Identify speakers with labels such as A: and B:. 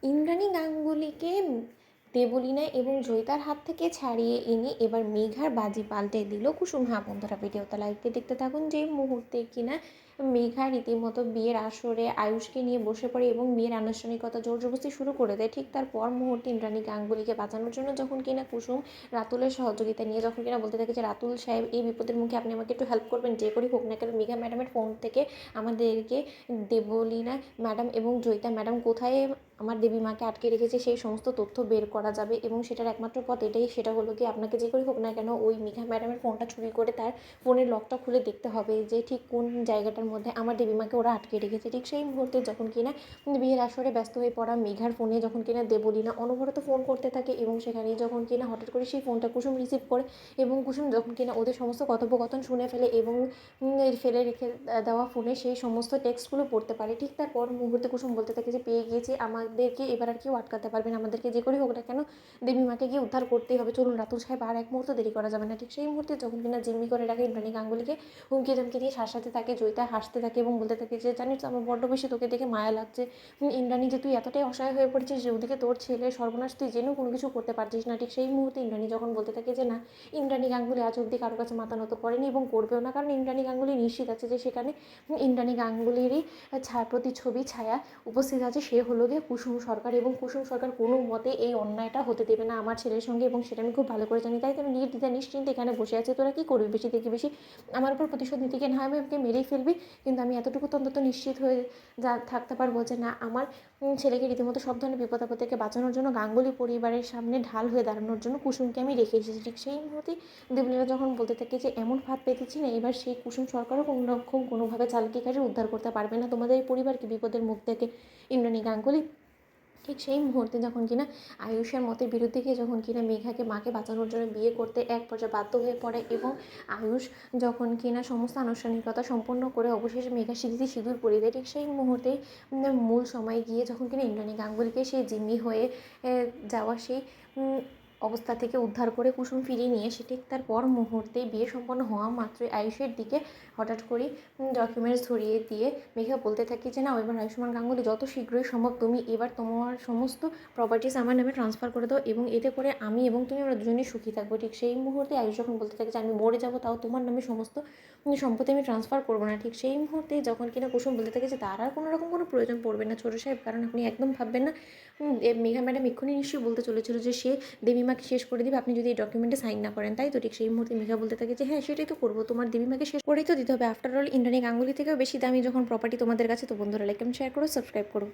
A: ইন্দ্রাণী গাঙ্গুলিকে দেবলীনা এবং জয়িতার হাত থেকে ছাড়িয়ে এনে এবার মেঘার বাজি পাল্টে দিল কুসুম। হ্যাঁ বন্ধুরা, ভিডিওটা লাইক দেখতে থাকুন। যে মুহূর্তে কিনা মেঘা রীতিমতো বিয়ের আসরে আয়ুষকে নিয়ে বসে পড়ে এবং বিয়ের আনুষ্ঠানিকতা জোর জবরদস্তি শুরু করে দেয়, ঠিক তার পর মুহূর্তে ইন্দ্রাণী গাঙ্গুলিকে বাঁচানোর জন্য যখন কিনা কুসুম রাতুলের সহযোগিতা নিয়ে যখন কিনা বলতে থাকে যে রাতুল সাহেব এই বিপদের মুখে আপনি আমাকে একটু হেল্প করবেন, যে করেই হোক না কেন মেঘা ম্যাডামের ফোন থেকে আমাদেরকে দেবলীনা ম্যাডাম এবং জয়িতা ম্যাডাম কোথায় আমার দেবী মাকে আটকে রেখেছে সেই সমস্ত তথ্য বের করা যাবে, এবং সেটার একমাত্র পথ এটাই, সেটা হলো কি আপনাকে যে করে হোক না কেন ওই মেঘা ম্যাডামের ফোনটা চুরি করে তার ফোনের লকটা খুলে দেখতে হবে যে ঠিক কোন জায়গাটার মধ্যে আমার দেবী মাকে ওরা আটকে রেখেছে। ঠিক সেই মুহূর্তে যখন কিনা বিয়ের আসরে ব্যস্ত হয়ে পড়া মেঘার ফোনে যখন কিনা দেবলীনা অনবরত ফোন করতে থাকে এবং সেখানে যখন কিনা হঠাৎ করে সেই ফোনটা কুসুম রিসিভ করে এবং কুসুম যখন কিনা ওদের সমস্ত কথোপকথন শুনে ফেলে এবং ফেলে রেখে দেওয়া ফোনে সেই সমস্ত টেক্সটগুলো পড়তে পারে, ঠিক তারপর মুহূর্তে কুসুম বলতে থাকে যে পেয়ে গিয়েছি, আমাদেরকে এবার আর কেউ আটকাতে পারবে না, আমাদেরকে যে করে হোক না কেন দেবী মাকে গিয়ে উদ্ধার করতেই হবে, চলুন রাতুল সাহেব আর এক মুহূর্ত দেরি করা যাবে না। ঠিক সেই মুহূর্তে যখন কিনা জিম্মি করে রাখে ইন্দ্রাণী গাঙ্গুলিকে, হুমকি ধমকি দিয়ে শাসাতে থাকে, জয়িতা হাসতে থাকে এবং বলতে থাকে যে জানিস আমার বড্ড বেশি তোকে দেখে মায়া লাগছে ইন্দ্রাণী, যে তুই এতটাই অসহায় হয়ে পড়েছিস যে ওদিকে তোর ছেলে সর্বনাশ, তুই জেনেও কোনো কিছু করতে পারছিস না। ঠিক সেই মুহূর্তে ইন্দ্রাণী যখন বলতে থাকে যে না, ইন্দ্রাণী গাঙ্গুলি আজ অবধি কারো কাছে মাথা নত করেনি এবং করবেও না, কারণ ইন্দ্রাণী গাঙ্গুলি নিশ্চিত আছে যে সেখানে ইন্দ্রাণী গাঙ্গুলিরই প্রতিচ্ছবি ছায়া উপস্থিত আছে, সে হলো গিয়ে কুসুম সরকার, এবং কুসুম সরকার কোনো মতে এই অন্যায়টা হতে দেবে না আমার ছেলের সঙ্গে, এবং সেটা আমি খুব ভালো করে জানি, তাই তো আমি নির্দ্বিধা নিশ্চিন্তে এখানে বসে আছি। তোরা কী করবি বেশি থেকে বেশি আমার উপর প্রতিশোধ নিতে গিয়ে, না হয় আমি ওকে মেরেই ফেলবি, কিন্তু আমি এতটুকু তো অন্তত নিশ্চিত হয়ে থাকতে পারবো যে না, আমার ছেলেকে রীতিমতো সব ধরনের বিপদ আপদ থেকে বাঁচানোর জন্য গাঙ্গুলি পরিবারের সামনে ঢাল হয়ে দাঁড়ানোর জন্য কুসুমকে আমি রেখে এসেছি। ঠিক সেই মুহূর্তে দেবলীনা যখন বলতে থাকে যে এমন ফাঁদ পেতেছি না, এবার সেই কুসুম সরকারও কোনো রকম কোনোভাবে চালাকি কাজে উদ্ধার করতে পারবে না তোমাদের এই পরিবারকে বিপদের মুখ থেকে ইন্দ্রাণী গাঙ্গুলি। ঠিক সেই মুহূর্তে যখন কিনা আয়ুষের মতের বিরুদ্ধে গিয়ে যখন কিনা মেঘাকে মাকে বাঁচানোর জন্য বিয়ে করতে এক পর্যায়ে বাধ্য হয়ে পড়ে, এবং আয়ুষ যখন কিনা সমস্ত আনুষ্ঠানিকতা সম্পন্ন করে অবশেষে মেঘা সিঁথিতে সিঁদুর পরিয়ে দেয়, ঠিক সেই মুহূর্তেই মূল সময় গিয়ে যখন কিনা ইন্দ্রাণী গাঙ্গুলিকে সেই জিম্মি হয়ে যাওয়া সেই অবস্থা থেকে উদ্ধার করে কুসুম ফিরিয়ে নিয়ে এসে, ঠিক তার পর মুহূর্তেই বিয়ে সম্পন্ন হওয়া মাত্রই আয়ুষের দিকে হঠাৎ করেই ডকুমেন্টস ধরিয়ে দিয়ে মেঘা বলতে থাকি যে না, এবার আয়ুষ্মান গাঙ্গুলি যত শীঘ্রই সম্ভব তুমি এবার তোমার সমস্ত প্রপার্টিস আমার নামে ট্রান্সফার করে দাও, এবং এতে করে আমি এবং তুমি আমরা দুজনেই সুখী থাকবো। ঠিক সেই মুহূর্তে আয়ুষ যখন বলতে থাকে যে আমি মরে যাবো তাও তোমার নামে সমস্ত সম্পত্তি আমি ট্রান্সফার করবো না, ঠিক সেই মুহূর্তে যখন কিনা কুসুম বলতে থাকে যে তার আর কোনো রকম কোনো প্রয়োজন পড়বে না ছোটো সাহেব, কারণ আপনি একদম ভাববেন না, মেঘা ম্যাডাম এক্ষুনি নিশ্চয়ই বলতে চলেছিল যে সে দেবীমাকে শেষ করে দিবে আপনি যদি এই ডকুমেন্টে সাইন না করেন, তাই তো? ঠিক সেই মুহূর্তে মেঘা বলতে থাকে যে হ্যাঁ সেটাই তো করবো, তোমার দেবীমাকে শেষ করেই তো দিতে হবে, আফটার অল ইন্দ্রাণী গাঙ্গুলি থেকেও বেশি দামি যখন প্রপার্টি তোমাদের কাছে। তো বন্ধুরা লাইক কমেন্ট শেয়ার করো, সাবস্ক্রাইব করো।